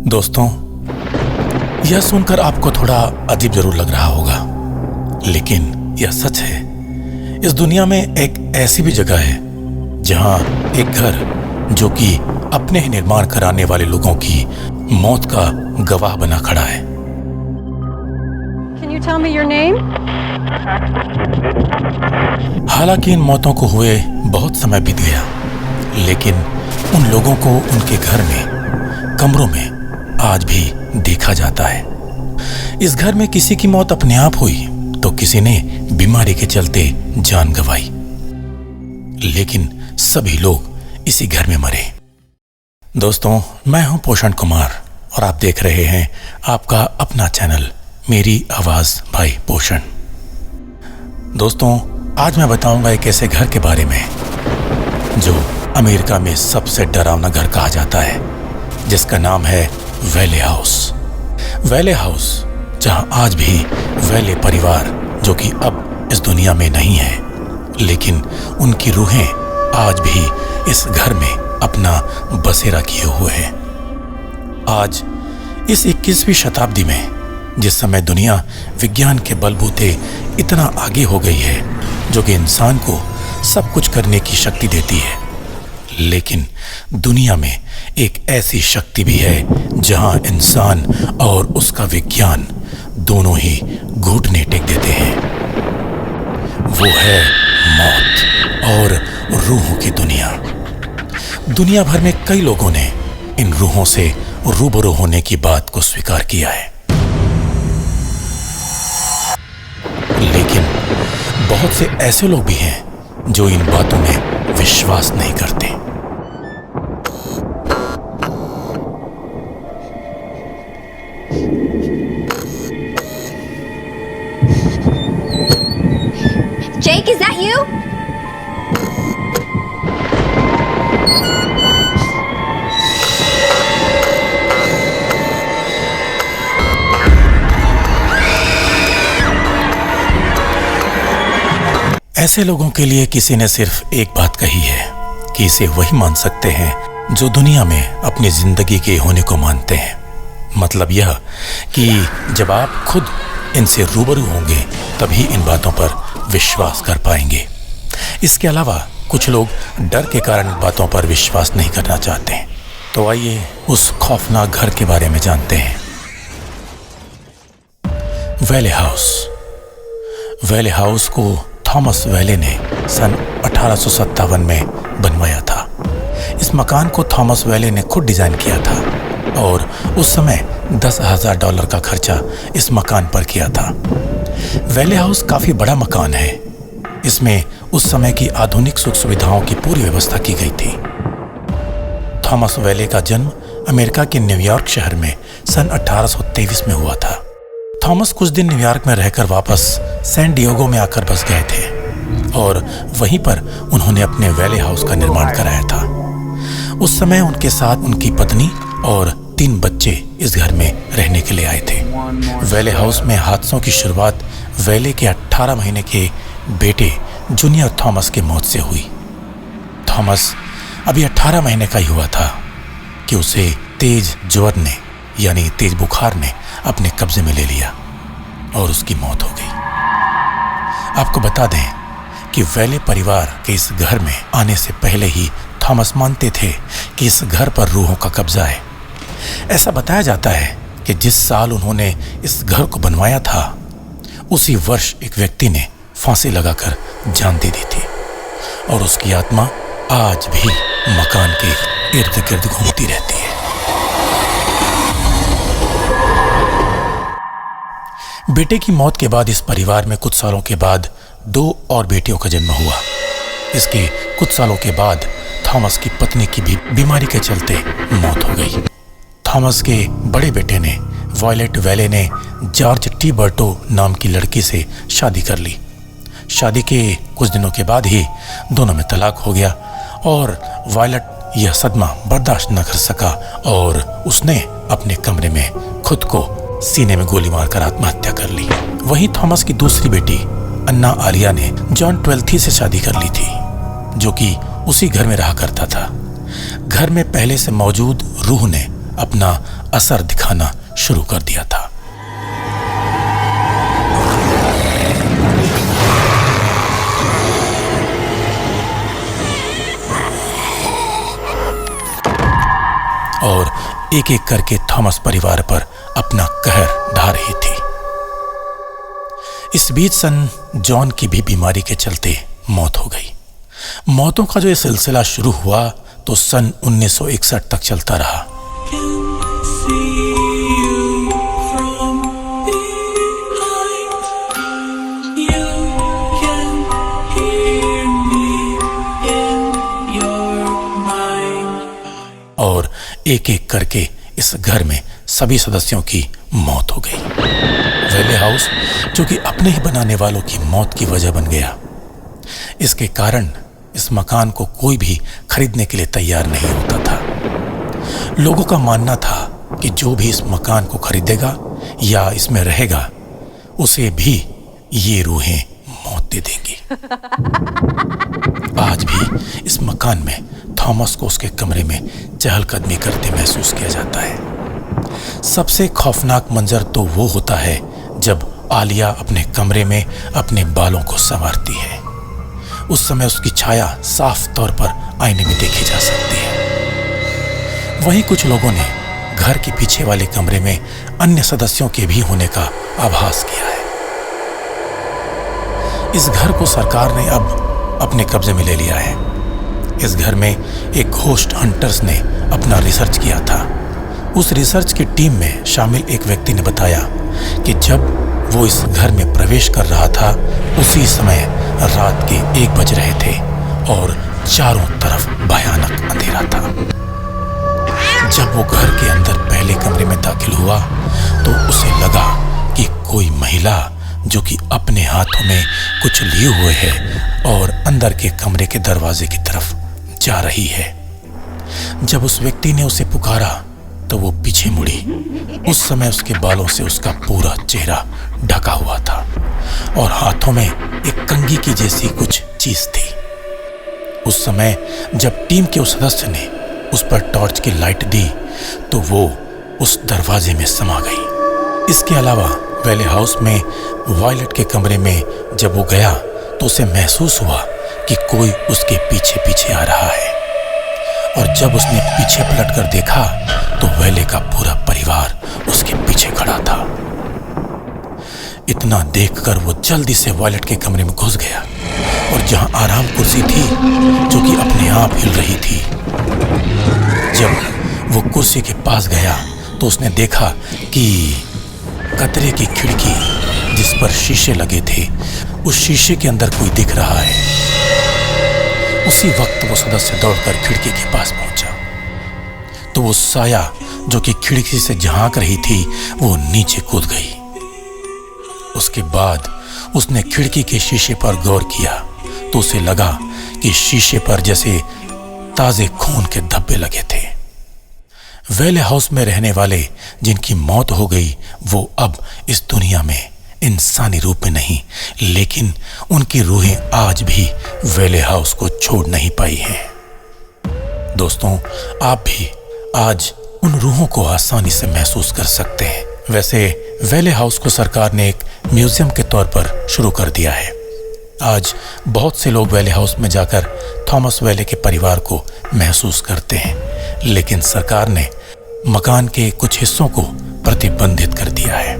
दोस्तों, यह सुनकर आपको थोड़ा अजीब जरूर लग रहा होगा, लेकिन यह सच है। इस दुनिया में एक ऐसी भी जगह है जहां एक घर जो कि अपने ही निर्माण कराने वाले लोगों की मौत का गवाह बना खड़ा है। Can you tell me your name? हालांकि इन मौतों को हुए बहुत समय बीत गया, लेकिन उन लोगों को उनके घर में, कमरों में आज भी देखा जाता है। इस घर में किसी की मौत अपने आप हुई तो किसी ने बीमारी के चलते जान गंवाई, लेकिन सभी लोग इसी घर में मरे। दोस्तों, मैं हूं पोषण कुमार और आप देख रहे हैं आपका अपना चैनल मेरी आवाज भाई पोषण। दोस्तों, आज मैं बताऊंगा एक ऐसे घर के बारे में जो अमेरिका में सबसे डरावना घर कहा जाता है, जिसका नाम है वेले हाउस। वेले हाउस, जहां आज भी वेले परिवार, जो कि अब इस दुनिया में नहीं है, लेकिन उनकी रूहें आज भी इस घर में अपना बसेरा किए हुए हैं। आज इस 21वीं शताब्दी में, जिस समय दुनिया विज्ञान के बलबूते इतना आगे हो गई है जो कि इंसान को सब कुछ करने की शक्ति देती है, लेकिन दुनिया में एक ऐसी शक्ति भी है जहां इंसान और उसका विज्ञान दोनों ही घुटने टेक देते हैं। वो है मौत और रूहों की दुनिया। दुनिया भर में कई लोगों ने इन रूहों से रूबरू होने की बात को स्वीकार किया है, लेकिन बहुत से ऐसे लोग भी हैं जो इन बातों में विश्वास नहीं करते। Jake, is that you? ऐसे लोगों के लिए किसी ने सिर्फ एक बात कही है कि इसे वही मान सकते हैं जो दुनिया में अपनी जिंदगी के होने को मानते हैं। मतलब यह कि जब आप खुद इनसे रूबरू होंगे तभी इन बातों पर विश्वास कर पाएंगे। इसके अलावा कुछ लोग डर के कारण इन बातों पर विश्वास नहीं करना चाहते हैं। तो आइए उस खौफनाक घर के बारे में जानते हैं। वेले हाउस। वेले हाउस को थॉमस वेले ने सन 1857 में बनवाया था। इस मकान को थॉमस वेले ने खुद डिजाइन किया था और उस समय $10,000 का खर्चा इस मकान पर किया था। वेले हाउस काफी बड़ा मकान है। इसमें उस समय की आधुनिक सुख सुविधाओं की पूरी व्यवस्था की गई थी। थॉमस वेले का जन्म अमेरिका के न्यूयॉर्क शहर में सन 1823 में हुआ था। थॉमस कुछ दिन न्यूयॉर्क में रहकर वापस सैन डिएगो में आकर बस गए थे और वहीं पर उन्होंने अपने वेले हाउस का निर्माण कराया था। उस समय उनके साथ उनकी पत्नी और 3 बच्चे इस घर में रहने के लिए आए थे। वेले हाउस में हादसों की शुरुआत वेले के 18 महीने के बेटे जूनियर थॉमस की मौत से हुई। थॉमस अभी 18 महीने का ही हुआ था कि उसे तेज ज्वर ने, यानी तेज बुखार ने अपने कब्जे में ले लिया और उसकी मौत हो गई। आपको बता दें कि वेले परिवार के इस घर में आने से पहले ही थॉमस मानते थे कि इस घर पर रूहों का कब्जा है। ऐसा बताया जाता है कि जिस साल उन्होंने इस घर को बनवाया था, उसी वर्ष एक व्यक्ति ने फांसी लगाकर जान दे दी थी और उसकी आत्मा आज भी मकान के इर्द गिर्द घूमती रहती है। बेटे की मौत के बाद इस परिवार में कुछ सालों के बाद 2 और बेटियों का जन्म हुआ। इसके कुछ सालों के बाद थॉमस की पत्नी की भी बीमारी के चलते मौत हो गई। थॉमस के बड़े बेटे ने, वायलेट वेले ने, जॉर्ज टी बर्टो नाम की लड़की से शादी कर ली। शादी के कुछ दिनों के बाद ही दोनों में तलाक हो गया और वायलेट यह सदमा बर्दाश्त न कर सका और उसने अपने कमरे में खुद को सीने में गोली मारकर आत्महत्या कर ली। वहीं थॉमस की दूसरी बेटी अन्ना आलिया ने जॉन ट्वेल्थी से शादी कर ली थी, जो कि उसी घर में रहा करता था। घर में पहले से मौजूद रूह ने अपना असर दिखाना शुरू कर दिया था। और एक एक करके थॉमस परिवार पर अपना कहर ढा रही थी। इस बीच सन जॉन की भी बीमारी के चलते मौत हो गई। मौतों का जो ये सिलसिला शुरू हुआ तो सन 1961 तक चलता रहा। और एक एक करके इस घर में सभी सदस्यों की मौत हो गई। वैले हाउस जो कि अपने ही बनाने वालों की मौत की वजह बन गया। इसके कारण इस मकान को कोई भी खरीदने के लिए तैयार नहीं होता था। लोगों का मानना था कि जो भी इस मकान को खरीदेगा या इसमें रहेगा उसे भी ये रूहें मौत दे देंगी। आज भी इस मकान में थॉमस को उसके कमरे में चहलकदमी करते महसूस किया जाता है। सबसे खौफनाक मंजर तो वो होता है जब आलिया अपने कमरे में अपने बालों को संवारती है। उस समय उसकी छाया साफ तौर पर आईने में देखी जा सकती है। वहीं कुछ लोगों ने घर के पीछे वाले कमरे में अन्य सदस्यों के भी होने का आभास किया है। इस घर को सरकार ने अब अपने कब्जे में ले लिया है। इस घर में एक घोस्ट हंटर्स ने अपना रिसर्च किया था। उस रिसर्च की टीम में शामिल एक व्यक्ति ने बताया कि जब वो इस घर में प्रवेश कर रहा था उसी समय रात के 1 बज रहे थे और चारों तरफ भयानक अंधेरा था। जब वो घर के अंदर पहले कमरे में दाखिल हुआ तो उसे लगा कि कोई महिला जो कि अपने हाथों में कुछ लिए हुए है और अंदर के कमरे के दरवाजे की तरफ जा रही है। जब उस व्यक्ति ने उसे पुकारा तो वो पीछे मुड़ी। उस समय उसके बालों से उसका पूरा चेहरा ढका हुआ था और हाथों में एक कंघी की जैसी कुछ चीज थी। उस समय जब टीम के उस सदस्य ने उस पर टॉर्च की लाइट दी तो वो उस दरवाजे में समा गई। इसके अलावा वैले हाउस में वायलेट के कमरे में जब वो गया तो उसे महसूस हुआ कि कोई उसके पीछे पीछे आ रहा है और जब उसने पीछे पलट कर देखा तो वैले का पूरा परिवार उसके पीछे खड़ा था। इतना देखकर वो जल्दी से वायलेट के कमरे में घुस गया और जहां आराम कुर्सी थी जो कि अपने आप हिल रही थी, जब वो कुर्सी के पास गया तो उसने देखा कि कतरे की खिड़की जिस पर शीशे लगे थे उस शीशे के अंदर कोई दिख रहा है। उसी वक्त वो सदस्य दौड़कर खिड़की के पास पहुंचा तो वो साया जो कि खिड़की से झांक रही थी वो नीचे कूद गई। उसके बाद उसने खिड़की के शीशे पर गौर किया तो उसे लगा कि शीशे पर जैसे ताजे खून के धब्बे लगे थे। वैले हाउस में रहने वाले जिनकी मौत हो गई वो अब इस दुनिया में इंसानी रूप में नहीं, लेकिन उनकी रूहें आज भी वैले हाउस को छोड़ नहीं पाई हैं। दोस्तों, आप भी आज उन रूहों को आसानी से महसूस कर सकते हैं। वैसे वैले हाउस को सरकार ने एक म्यूजियम के तौर पर शुरू कर दिया है। आज बहुत से लोग वैले हाउस में जाकर थॉमस वैले के परिवार को महसूस करते हैं, लेकिन सरकार ने मकान के कुछ हिस्सों को प्रतिबंधित कर दिया है।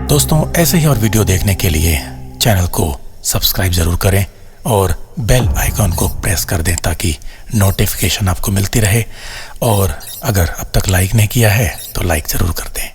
दोस्तों, ऐसे ही और वीडियो देखने के लिए चैनल को सब्सक्राइब जरूर करें और बेल आइकॉन को प्रेस कर दें ताकि नोटिफिकेशन आपको मिलती रहे। और अगर अब तक लाइक नहीं किया है तो लाइक जरूर कर दें।